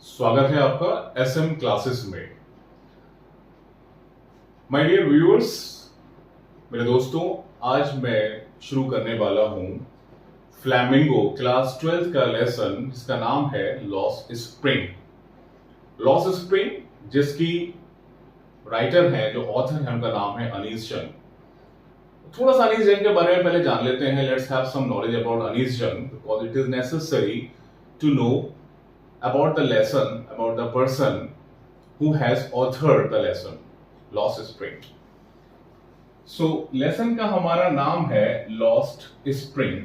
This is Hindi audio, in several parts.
स्वागत है आपका एसएम क्लासेस में। माय डियर व्यूअर्स, मेरे दोस्तों, आज मैं शुरू करने वाला हूं फ्लैमिंगो क्लास 12th का लेसन जिसका नाम है लॉस्ट स्प्रिंग। लॉस्ट स्प्रिंग जिसकी राइटर है, जो ऑथर है, उनका नाम है अनीस जंग। थोड़ा सा अनीस जंग के बारे में पहले जान लेते हैं। Let's have some knowledge about Anees Jung because it is necessary to know about the lesson, about the person who has authored the lesson, Lost Spring. So, lesson का हमारा नाम है Lost Spring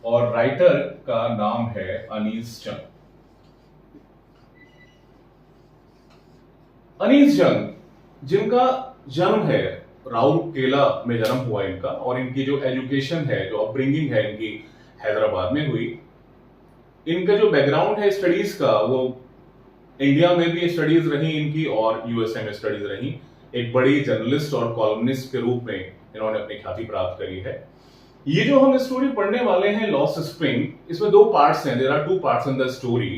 और राइटर का नाम है अनीस जंग। अनीस जंग जिनका जन्म है राउरकेला में जन्म हुआ इनका, और इनकी जो एजुकेशन है, जो अपब्रिंगिंग है इनकी, हैदराबाद में हुई। इनका जो बैकग्राउंड है स्टडीज का, वो इंडिया में भी स्टडीज रही इनकी और यूएसए में स्टडीज रही। एक बड़ी जर्नलिस्ट और कॉलमनिस्ट के रूप में इन्होंने अपनी ख्याति प्राप्त करी है। ये जो हम स्टोरी पढ़ने वाले हैं लॉस्ट स्प्रिंग, इसमें दो पार्ट्स हैं। There are two parts in the story.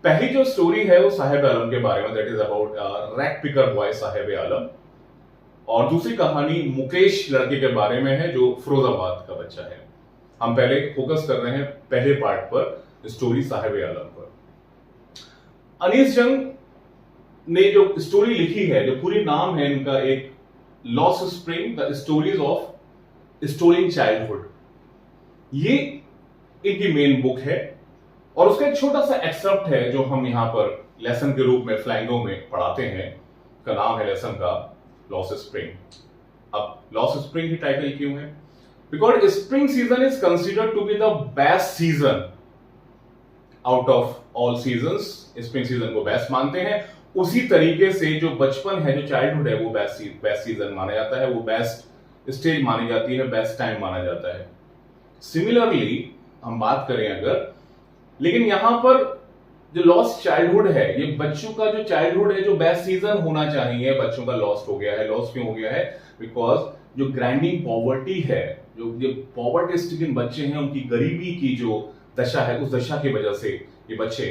पहली जो स्टोरी है वो साहेब आलम के बारे में, that is about rag picker boy Saheb Alam. और दूसरी कहानी मुकेश लड़के के बारे में है जो फिरोजाबाद का बच्चा है। हम पहले फोकस कर रहे हैं पहले पार्ट पर, स्टोरी साहेब आलम पर। अनीस जंग ने जो स्टोरी लिखी है, जो पूरी नाम है इनका, एक lost spring the stories of strolling childhood, ये इनकी मेन बुक है। और उसका एक छोटा सा एक्सर्प्ट है जो हम यहां पर लेसन के रूप में फ्लैंगो में पढ़ाते हैं। का नाम है लेसन का लॉस्ट स्प्रिंग। अब लॉस्ट स्प्रिंग ही टाइटल क्यों है? Because spring season is considered to be the best season out of all seasons. Spring season को बेस्ट मानते हैं। उसी तरीके से जो बचपन है, जो चाइल्डहुड है, वो बेस्ट सीजन माना जाता है, वो बेस्ट स्टेज मानी जाती है, बेस्ट टाइम माना जाता है। सिमिलरली हम बात करें अगर, लेकिन यहां पर जो लॉस्ट चाइल्डहुड है, ये बच्चों का जो चाइल्डहुड है, जो बेस्ट सीजन होना चाहिए, बच्चों का लॉस्ट हो गया है। लॉस्ट क्यों हो गया है? बिकॉज जो ग्राइंडिंग पॉवर्टी है, जो पॉवर्टी स्ट्रिकन बच्चे हैं, उनकी गरीबी की जो दशा है, उस दशा की वजह से ये बच्चे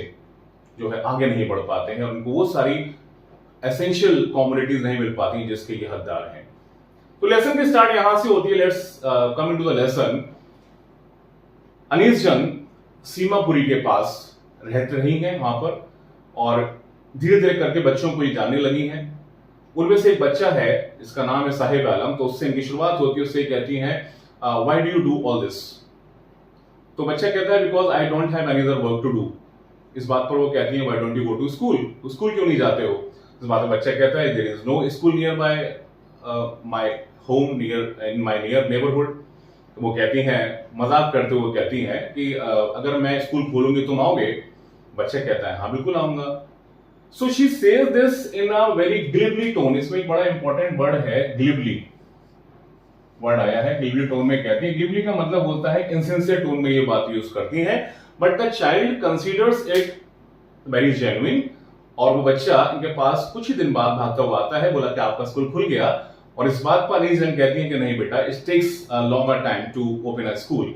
जो है आगे नहीं बढ़ पाते हैं और उनको वो सारी एसेंशियल कॉमोडिटीज नहीं मिल पाती जिसके ये हकदार हैं। तो लेसन की स्टार्ट यहां से होती है। Let's come into the lesson. Anees Jung Seemapuri के पास रहती रही हैं वहां पर, और धीरे धीरे करके बच्चों को ये जानने लगी हैं। उनमें से एक बच्चा है, इसका नाम है साहेब आलम। तो उससे इनकी शुरुआत होती है, उससे कहती हैं why do you do all this? तो बच्चा कहता है because I don't have any other work to do. इस बात पर वो कहती है why don't you go to school? School क्यों नहीं जाते हो? इस बात पर बच्चा कहता है there is no school near by my home, near in my near neighbourhood. तो वो कहती हैं, मजाक करते हुए कहती हैं कि अगर मैं स्कूल खोलूंगी तुम आओगे? बच्चा कहता है हाँ बिल्कुल आऊंगा। So she says this in a very glibly tone. इसमें एक बड़ा इंपॉर्टेंट वर्ड है ग्लिबली, वर्ड आया है ग्लिबली टोन में। कहती है ग्लिबली का मतलब होता है इनसिंसियर टोन में ये बात यूज करती है, but the child considers it very genuine. और वो बच्चा इनके पास कुछ ही दिन बाद भागता हुआ आता है, बोला कि आपका स्कूल खुल गया। और इस बात पर अनीस जंग कहती है कि नहीं बेटा, it takes a longer time to open a school.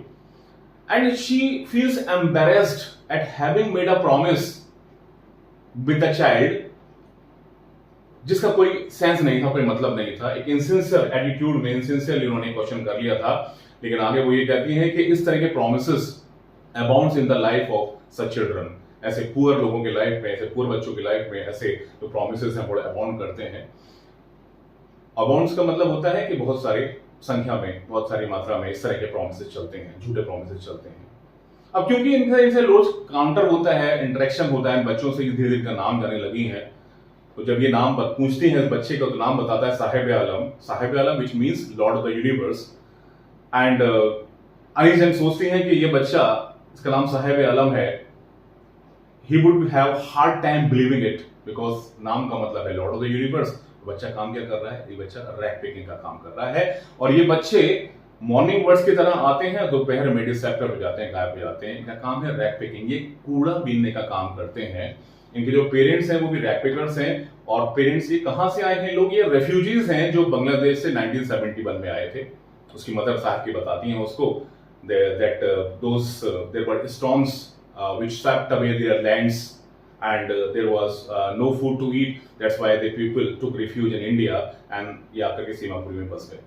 And she feels embarrassed at having made a promise with the child जिसका कोई सेंस नहीं था, कोई मतलब नहीं था। एक इनसिंसियर एटीट्यूड में, इनसिंसियरली उन्होंने क्वेश्चन कर लिया था। लेकिन आगे वो ये कहती है कि इस तरह के promises abounds in the life of such children. ऐसे पुअर लोगों के लाइफ में, ऐसे पुअर बच्चों की लाइफ में ऐसे जो प्रॉमिसेस हैं बड़े अबाउंड करते हैं। अबाउंड्स का मतलब होता है कि बहुत सारी संख्या में, बहुत सारी मात्रा में इस तरह के प्रॉमिसेस चलते हैं, झूठे प्रॉमिसेस चलते हैं। अब क्योंकि इनसे रोज काउंटर होता है, इंटरेक्शन होता है इन बच्चों से, धीरे धीरे का नाम जाने लगी है। तो जब ये नाम पूछती है इस बच्चे का, तो नाम बताता है Saheb Alam. Saheb Alam which means lord of the universe. And Anees Jung सोचती हैं कि ये बच्चा, इसका नाम साहेब आलम है, ही would have hard time believing it because नाम का मतलब है लॉर्ड ऑफ द यूनिवर्स। बच्चा काम क्या कर रहा है? ये बच्चा रैक पिकिंग का काम कर रहा है। और ये बच्चे मॉर्निंग वर्ड्स की तरह आते हैं, दोपहर में डिसएप्टर हो जाते हैं, गायब हो जाते हैं। इनका काम है रैक पिकिंग। ये कूड़ा बीनने का काम करते हैं। इनके जो पेरेंट्स हैं वो भी रैक पिकर्स हैं। और पेरेंट्स ये कहां से आए हैं लोग? ये रेफ्यूजीज हैं जो बांग्लादेश से 1971 में आए थे। उसकी मदर साहब की बताती हैं उसको that those there were storms which swept away their lands, and there was no food to eat. That's why the people took refuge in India, and ये आकर के सीमापुरी में बस गए।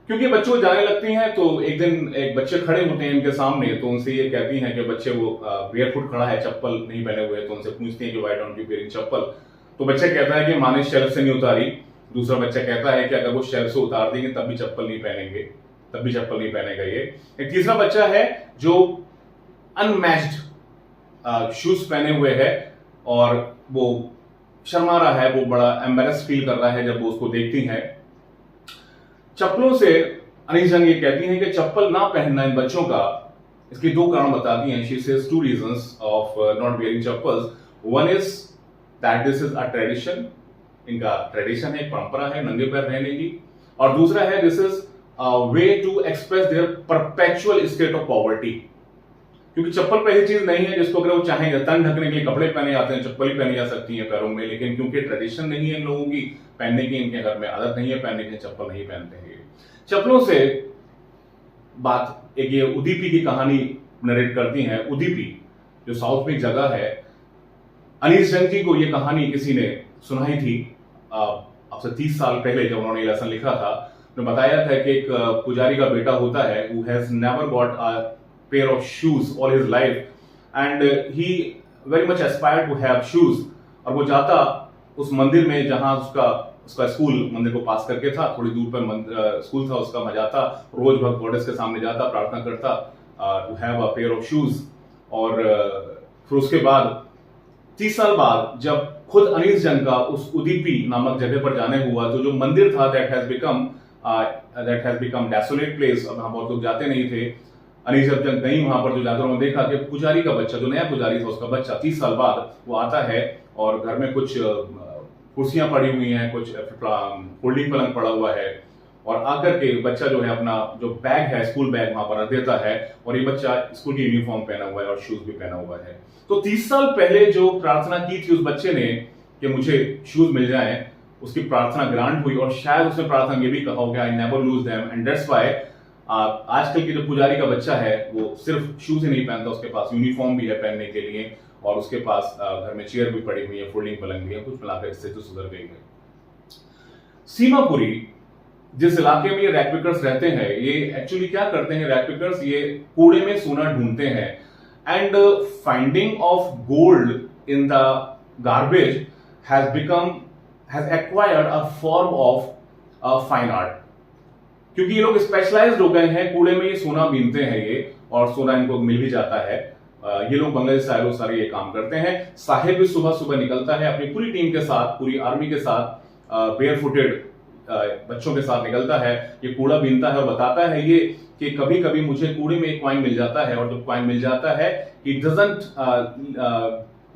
क्योंकि बच्चों जाने लगती हैं तो एक दिन एक बच्चे खड़े होते हैं इनके सामने, तो उनसे ये कहती हैं कि बच्चे वो बेयरफुट खड़ा है, चप्पल नहीं पहने हुए, तो उनसे पूछती हैं कि व्हाई डोंट यू वेयरिंग चप्पल। तो बच्चा कहता है कि माँ ने शेल्फ से नहीं उतारी। दूसरा बच्चा कहता है कि अगर वो शेल्फ से उतार देंगे तब भी चप्पल नहीं पहनेंगे, तब भी चप्पल नहीं पहनेगा ये। एक तीसरा बच्चा है जो अनमैच्ड शूज पहने हुए है और वो शर्मा रहा है, वो बड़ा एम्बेरस फील कर रहा है जब वो उसको देखती हैं। चप्पलों से अनीस जंग ये कहती हैं कि चप्पल ना पहनना इन बच्चों का, इसके दो कारण बताती हैं। She says two reasons of not wearing chappals. One is that this is a tradition, इनका ट्रेडिशन है, परंपरा है नंगे पैर रहने की। और दूसरा है this is a way to express their perpetual state of poverty. क्योंकि चप्पल पहली चीज नहीं है जिसको अगर वो चाहेंगे तन ढकने के लिए कपड़े पहने जाते हैं, चप्पल ही पहनी जा सकती है पैरों में, लेकिन क्योंकि ट्रेडिशन नहीं है इन लोगों की पहनने की, इनके घर में आदत नहीं है पहनने की, चप्पल नहीं पहनते हैं। चप्पलों से बात एक ये उदीपी की कहानी नरेट करती हैं। उदीपी जो साउथ में एक जगह है, अनीस जंग जी को ये कहानी किसी ने सुनाई थी अब से 30 साल पहले जब उन्होंने लेसन लिखा था। तो बताया था कि एक पुजारी का बेटा होता है who has never got a pair of shoes all his life and he very much aspired to have shoes। और वो जाता उस मंदिर में जहां उसका स्कूल मंदिर को पास करके था, थोड़ी दूर पर स्कूल था उसका, मैं जाता रोज भक्त गॉडेस के सामने जाता, प्रार्थना करता to have a pair of shoes. और फिर उसके बाद 30 साल बाद जब खुद अनीस जंग का उस उदीपी नामक जगह पर जाने हुआ, तो जो मंदिर था that has become desolate place, अब वहां बहुत लोग जाते नहीं थे। अनीस जंग गई वहां पर, जो जाकर उन्होंने देखा कि पुजारी का बच्चा, जो नया पुजारी था उसका बच्चा 30 साल बाद वो आता है और घर में कुछ कुर्सियां पड़ी हुई हैं, कुछ फोल्डिंग पलंग पड़ा हुआ है, और आकर के बच्चा जो है अपना जो बैग है स्कूल बैग वहां पर रख देता है, और ये बच्चा स्कूल की यूनिफॉर्म पहना हुआ है और शूज भी पहना हुआ है। तो 30 साल पहले जो प्रार्थना की थी उस बच्चे ने कि मुझे शूज मिल जाएं, उसकी प्रार्थना ग्रांट हुई, और शायद उसने प्रार्थना ये भी कहा होगा I never lose them, and that's why आजकल के जो पुजारी का बच्चा है वो सिर्फ शूज ही नहीं पहनता, उसके पास यूनिफॉर्म भी है पहनने के लिए, और उसके पास घर में चेयर भी पड़ी हुई है, फोल्डिंग पलंग भी है, कुछ मिलाकर स्थिति सुधर गई है। सीमापुरी जिस इलाके में ये रैकपिकर्स रहते हैं, ये एक्चुअली क्या करते हैं रैकपिकर्स, ये कूड़े में सोना ढूंढते हैं, and finding of gold in the garbage has acquired a form of fine art. क्योंकि ये लोग स्पेशलाइज्ड हो गए हैं, कूड़े में ये सोना बीनते हैं ये, और सोना इनको मिल भी जाता है। ये लोग बांग्लादेश से आए लोग सारे ये काम करते हैं। साहिब भी सुबह सुबह निकलता है अपनी पूरी टीम के साथ, पूरी आर्मी के साथ, बेयर फुटेड बच्चों के साथ निकलता है, ये कूड़ा बीनता है और बताता है ये कि कभी कभी मुझे कूड़े में एक कॉइन मिल जाता है, और जब कॉइन मिल जाता है इट डजंट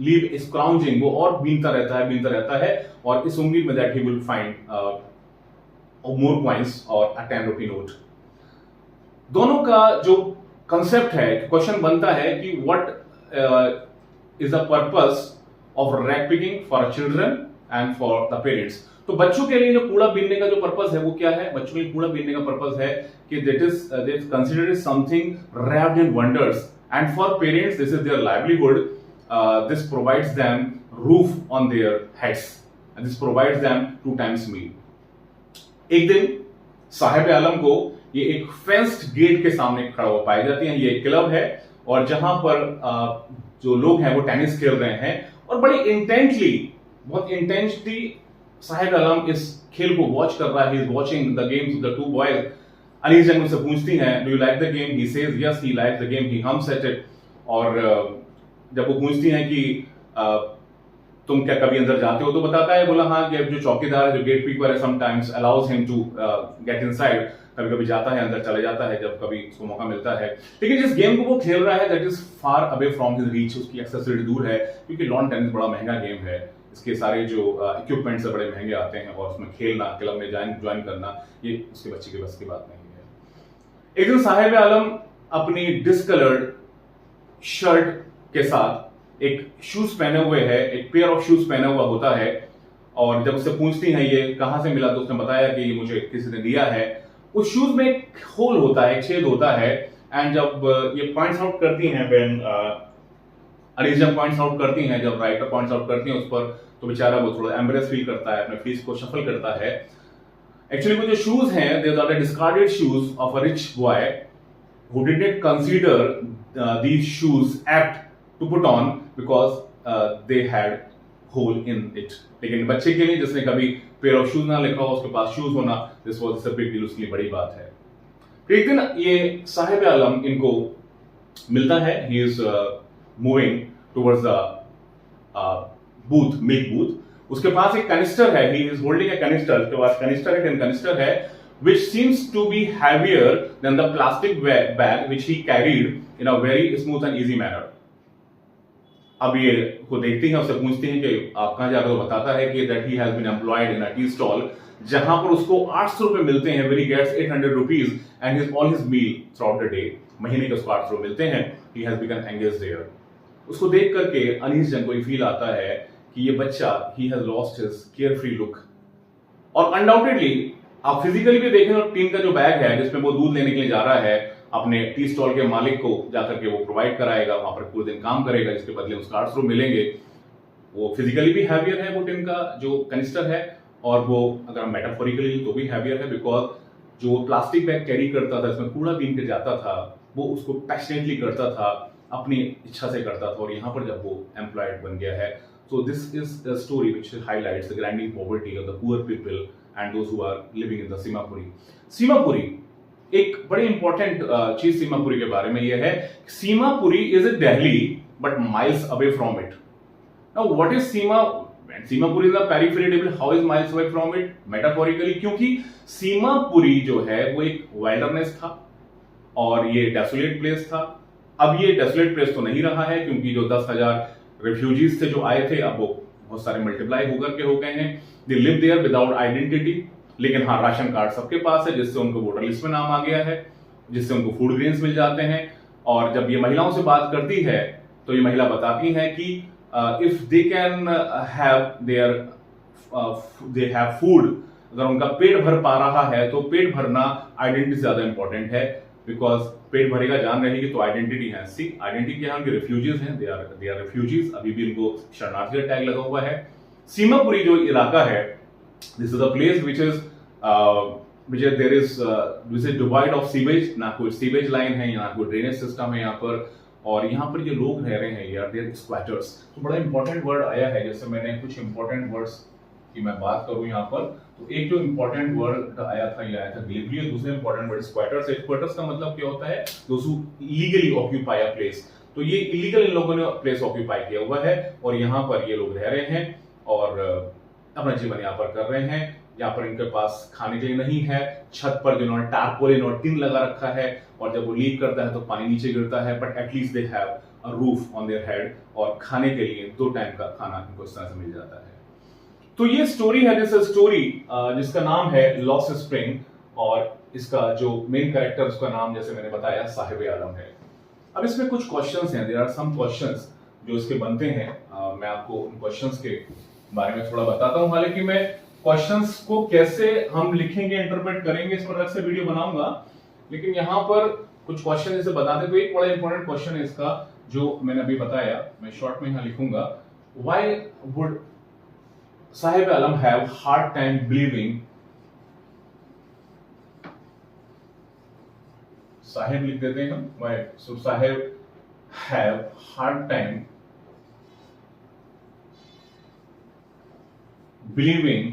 लीव स्क्राउंजिंग, वो और बीनता रहता है, और इस उम्मीद में that he will find more coins और अ 10 रुपी नोट। दोनों का जो कंसेप्ट है, क्वेश्चन बनता है कि what is the purpose of rag picking for children and for the parents. तो बच्चों के लिए जो कूड़ा बीनने का जो पर्पस है वो क्या है? बच्चों के लिए कूड़ा बीनने का पर्पस है कि that is considered is something wrapped in wonders, and for parents this is their livelihood, this provides them roof on their heads, and this provides them 2 times मील। एक दिन साहिब आलम को ये एक फेंस्ड गेट के सामने खड़ा हुआ पाई जाती है। ये एक क्लब है और जहां पर जो लोग हैं वो टेनिस खेल रहे हैं, और बड़ी बहुत इंटेंसली साहिब आलम इस खेल को वॉच कर रहा है। He is watching the games of the 2 boys। Anees Jung उनसे पूछती हैं do you like the game? He says yes he likes the game, he hums at it. और जब वो पूछती हैं कि तुम क्या कभी अंदर जाते हो, तो बताता है, बोला हाँ, कि जो चौकीदार है, जो गेट कीपर है, sometimes allows him to get inside, कभी कभी जाता है अंदर, चले जाता है जब कभी उसको मौका मिलता है। लेकिन जिस गेम को वो खेल रहा है that is far away from his reach, उसकी एक्सेसिबिलिटी दूर है, क्योंकि लॉन टेनिस बड़ा महंगा गेम है, इसके सारे जो इक्विपमेंट्स बड़े महंगे आते हैं, और उसमें खेलना, क्लब में ज्वाइन करना, ये उसके बच्चे के बस की बात नहीं है। एक दिन साहिब आलम अपनी डिस्कलर्ड शर्ट के साथ एक शूज पहने हुए है, एक पेयर ऑफ शूज पहना हुआ होता है, और जब उससे पूछती हैं ये कहां से मिला, तो उसने बताया कि ये मुझे किसी ने दिया है। उस शूज में एक होल होता है, एक छेद होता है, एंड जब ये पॉइंट्स आउट करती हैं, व्हेन अनीस पॉइंट्स आउट करती हैं, जब राइटर पॉइंट्स आउट करती हैं उस पर, तो बेचारा वो थोड़ा एम्बरेस फील करता है, अपने फीस को शफल करता है। एक्चुअली वो जो शूज हैं, they are the discarded shoes of a rich boy who did not consider these shoes apt to put on because they had hole in it। लेकिन बच्चे के लिए जिसने कभी पेयर ऑफ शूज ना लिखा हो, उसके पास शूज होना, this was a big deal, उसके लिए बड़ी बात है। फिर एक दिन ये साहिब आलम इनको मिलता है, he is moving towards the booth, milk booth. उसके पास एक कनिस्टर है, he is holding A canister, उसके पास कनिस्टर है, टिन कनिस्टर है, which seems to be heavier than the plastic bag which he carried in a very smooth and easy manner। अब ये को देखती हैं, उससे पूछती हैं कि आप कहां जाकर, तो बताता है कि that he has been employed in a tea stall, जहां पर उसको 800 रुपए मिलते हैं, where he gets 800 rupees and his all his meal throughout the day। महीने के उसको 800 मिलते हैं, he has become engaged there। उसको देख करके अनीस जन को फील आता है कि ये बच्चा, he has lost his carefree look। और अनडाउटेडली आप फिजिकली भी देखें तो टीन का जो बैग है जिसमें वो दूध लेने के लिए जा रहा है, अपने टी स्टॉल के मालिक को जाकर के वो प्रोवाइड कराएगा, वहां पर पूरे दिन काम करेगा, जिसके बदले उसको 800 मिलेंगे। वो फिजिकली भी हैवियर है, वो टिन का जो कनिस्टर है, और वो अगर हम मेटाफोरिकली तो भी हैवियर है, बिकॉज जो प्लास्टिक बैग कैरी करता था, इसमें कूड़ा बीन के जाता था, वो उसको पैशनेटली करता था, अपनी इच्छा से करता था, और यहाँ पर जब वो एम्प्लॉयड बन गया है। So this is a story which highlights the grinding poverty of the poor people and those who are living in the Seemapuri. Seemapuri एक बड़ी इंपॉर्टेंट चीज सीमापुरी के बारे में यह है, Seemapuri is a Delhi but miles away from it. Now what is Seemapuri is a periphery devil, how is miles away from it? Metaphorically, क्योंकि सीमापुरी जो है वो एक वाइल्डरनेस था और ये डेसोलेट प्लेस था। अब ये डेसोलेट प्लेस तो नहीं रहा है, क्योंकि जो 10,000 रिफ्यूजीज थे जो आए थे, अब वो बहुत सारे मल्टीप्लाई होकर के हो गए हैं। They live there without identity, लेकिन हाँ राशन कार्ड सबके पास है, जिससे उनको वोटर लिस्ट में नाम आ गया है, जिससे उनको फूड ग्रेन्स मिल जाते हैं। और जब ये महिलाओं से बात करती है तो ये महिला बताती है कि if they can have there they have food, अगर उनका पेट भर पा रहा है तो पेट भरना आइडेंटिटी ज्यादा इंपॉर्टेंट है, बिकॉज पेट भरेगा जान रहेगी तो आइडेंटिटी है। सी आइडेंटिटी क्या है उनके? रिफ्यूजीज हैं, दे आर रिफ्यूजीज, अभी भी उनको शरणार्थी का टैग लगा हुआ है। सीमापुरी जो इलाका है, this is a place which is there is divide of sewage, ना कोई सीवेज लाइन है, ना कोई ड्रेनेज सिस्टम है यहाँ पर, और यहाँ पर जो लोग रह रहे हैं यार, दे आर स्क्वैटर्स। तो बड़ा इंपॉर्टेंट वर्ड आया है, जैसे मैंने कुछ इंपॉर्टेंट वर्ड्स की मैं बात करूं यहाँ पर, तो एक जो इंपॉर्टेंट वर्ड आया था, ये आया था गिलिबरी, और दूसरा इंपॉर्टेंट वर्ड स्क्वैटर्स। स्क्वैटर्स का मतलब क्या होता है? Those who illegally occupy a place. तो ये इलीगल इन लोगों ने प्लेस ऑक्यूपाई किया हुआ है, और यहाँ पर ये लोग रह रहे हैं और अपना जीवन यहाँ पर कर रहे हैं। यहाँ पर इनके पास खाने के लिए नहीं है, छत पर जिन्होंने टारपोलिन और टिन लगा रखा है, और जब वो लीक करता है तो पानी नीचे गिरता है, but at least they have a roof on their head, और खाने के लिए 2 टाइम का खाना इनको इस तरह से मिल जाता है। तो ये स्टोरी है, दिस स्टोरी जिसका नाम है लॉस्ट स्प्रिंग, और इसका जो मेन कैरेक्टर, उसका नाम जैसे मैंने बताया साहिब आलम है। अब इसमें कुछ क्वेश्चंस हैं, देयर आर सम क्वेश्चंस जो इसके बनते हैं। मैं आपको उन क्वेश्चंस के बारे में थोड़ा बताता हूं, हालांकि मैं क्वेश्चंस को कैसे हम लिखेंगे, इंटरप्रेट करेंगे, इस पर अलग से वीडियो बनाऊंगा, लेकिन यहाँ पर कुछ क्वेश्चन जैसे बताते, तो एक बड़ा इंपॉर्टेंट क्वेश्चन है इसका जो मैंने अभी बताया, मैं शॉर्ट में यहाँ लिखूंगा, why would Sahib Alam have hard time believing, Sahib लिख देते हैं हम, why? So Sahib have hard time believing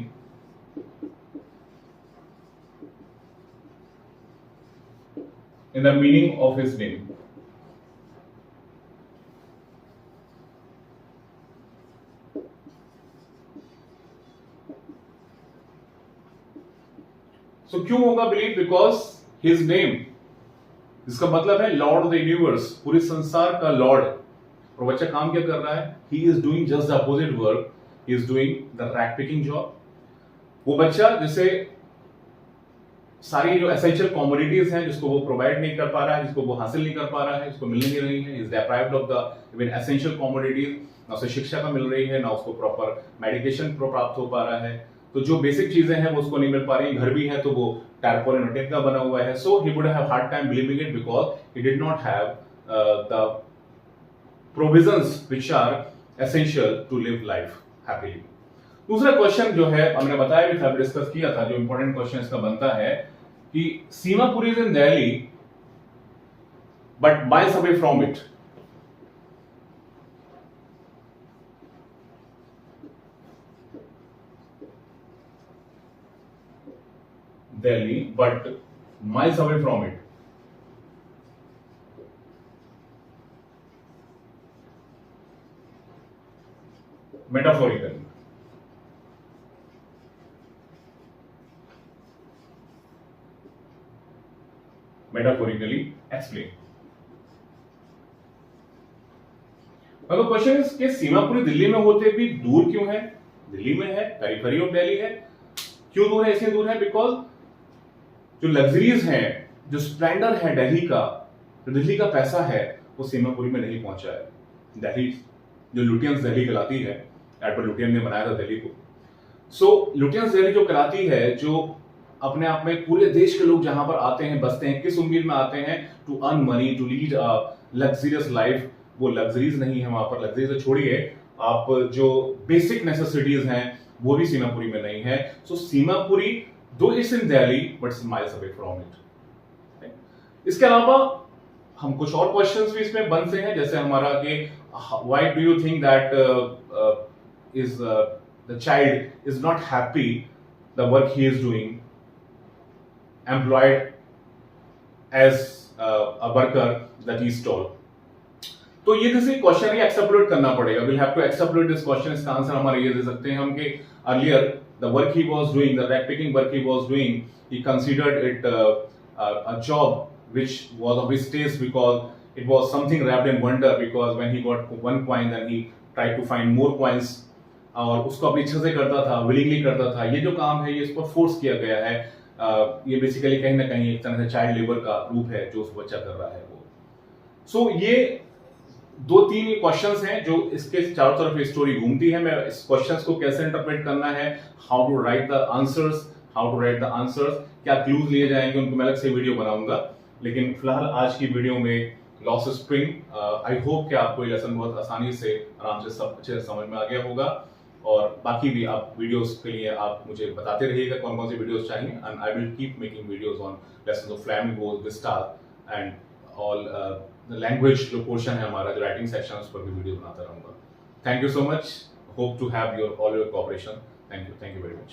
in the meaning of his name। तो क्यों होगा बिलीव? बिकॉज हिज नेम, जिसका मतलब है लॉर्ड ऑफ द यूनिवर्स, पूरे संसार का लॉर्ड। और बच्चा काम क्या कर रहा है? He is doing just the opposite work, he is doing the rag picking job. वो बच्चा जिसे सारी जो एसेंशियल कमोडिटीज हैं, जिसको वो प्रोवाइड नहीं कर पा रहा है, जिसको वो हासिल नहीं कर पा रहा है, जिसको मिलने नहीं रही है, is deprived of the even essential commodities, ना उसे शिक्षा का मिल रही है, ना उसको प्रॉपर मेडिकेशन प्राप्त हो पा रहा है। तो जो बेसिक चीजें हैं वो उसको नहीं मिल पा रही, घर भी है तो वो टारपोलिन और टिन का बना हुआ है, so he would have hard time believing it because he did not have the provisions which are essential to live life happily. दूसरा क्वेश्चन जो है हमने बताया भी था, डिस्कस किया था, जो इंपॉर्टेंट क्वेश्चन इसका बनता है कि Seemapuri is in Delhi but miles away from it. Delhi, but miles away from it. Metaphorically. Metaphorically explain. अब क्वेश्चन इज कि सीमापुरी दिल्ली में होते भी दूर क्यों है? दिल्ली में है, पेरिफेरी ऑफ दिल्ली है। क्यों दूर है? इसलिए दूर है बिकॉज जो लग्जरीज हैं, जो स्प्लेंडर है दिल्ली का, जो दिल्ली का पैसा है, वो सीमापुरी में नहीं पहुंचा है। दिल्ली जो लुटियंस दिल्ली कहलाती है, एडवर्ड लुटियन ने बनाया था दिल्ली को। सो लुटियंस दिल्ली जो कहलाती है, जो अपने आप में पूरे देश के लोग जहां पर आते हैं, बसते हैं, किस उम्मीद में आते हैं? To earn money, to lead luxurious life. वो लग्जरीज नहीं है वहां पर, लग्जरी तो छोड़िए, आप जो बेसिक नेसेसिटीज हैं वो भी सीमापुरी में नहीं है। सो सीमापुरी दो it's in Delhi but it's miles away from it. इसके अलावा हम कुछ और क्वेश्चंस भी इसमें बनते हैं, जैसे हमारा कि why do you think that is the child is not happy the work he is doing, employed as a worker that he is told. तो ये जैसे क्वेश्चन है, एक्सेप्ट करना पड़ेगा, will have to accept this question. इसका आंसर हमारा ये दे सकते हैं हम कि earlier the work he was doing, the rag picking work he was doing, he considered it a job which was of his taste because it was something wrapped in wonder, because when he got one coin then he tried to find more coins, और उसको अपनी इच्छा से करता था, willingly करता था। ये जो काम है ये इस पर फोर्स किया गया है, ये बेसिकली कहीं ना कहीं एक तरह से चाइल्ड लेबर का रूप है जो उस बच्चा कर रहा है वो। सो ये दो तीन क्वेश्चंस हैं जो इसके चारों तरफ ये स्टोरी घूमती है। मैं इस क्वेश्चंस को कैसे इंटरप्रेट करना है, how to write the answers, क्या क्लूज लिए जाएंगे, उनको मैं अलग से वीडियो बनाऊंगा। लेकिन फिलहाल आज की वीडियो में लॉस स्प्रिंग, आई होप कि आपको ये लेसन बहुत आसानी से, आराम से, सब अच्छे से समझ में आ गया होगा। और बाकी भी आप वीडियोस के लिए आप मुझे बताते रहिएगा कौन कौन सी वीडियोस चाहिए, and I will keep making videos on lessons of Flamingos, Vistas and all language जो पोर्शन है हमारा, जो राइटिंग सेक्शन, उस पर भी वीडियो बनाता रहूंगा। Thank you so much, hope to have your all your cooperation. Thank you very much.